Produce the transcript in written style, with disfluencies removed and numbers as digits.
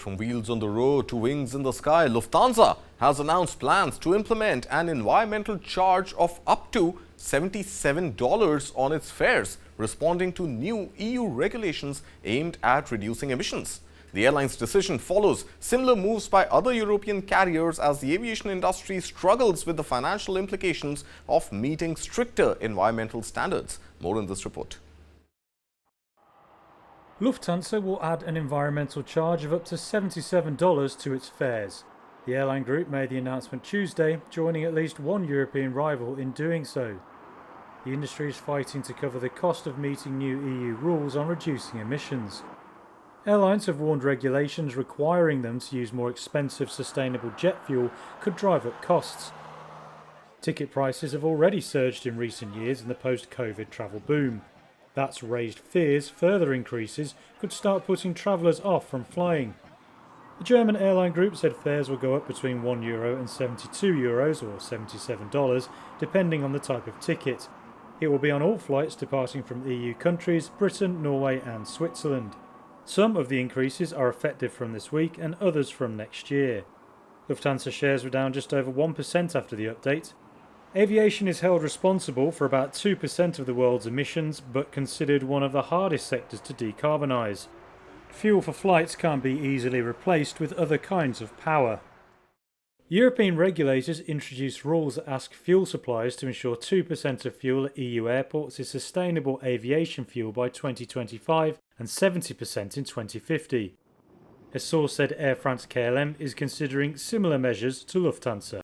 from wheels on the road to wings in the sky, Lufthansa has announced plans to implement an environmental charge of up to $77 on its fares, responding to new EU regulations aimed at reducing emissions. The airline's decision follows similar moves by other European carriers as the aviation industry struggles with the financial implications of meeting stricter environmental standards. More in this report. Lufthansa will add an environmental charge of up to $77 to its fares. The airline group made the announcement Tuesday, joining at least one European rival in doing so. The industry is fighting to cover the cost of meeting new EU rules on reducing emissions. Airlines have warned regulations requiring them to use more expensive sustainable jet fuel could drive up costs. Ticket prices have already surged in recent years in the post-COVID travel boom. That's raised fears further increases could start putting travellers off from flying. The German airline group said fares will go up between €1 and €72 or $77, depending on the type of ticket. It will be on all flights departing from EU countries, Britain, Norway and Switzerland. Some of the increases are effective from this week and others from next year. Lufthansa shares were down just over 1% after the update. Aviation is held responsible for about 2% of the world's emissions, but considered one of the hardest sectors to decarbonise. Fuel for flights can't be easily replaced with other kinds of power. European regulators introduced rules that ask fuel suppliers to ensure 2% of fuel at EU airports is sustainable aviation fuel by 2025 and 70% in 2050. A source said Air France-KLM is considering similar measures to Lufthansa.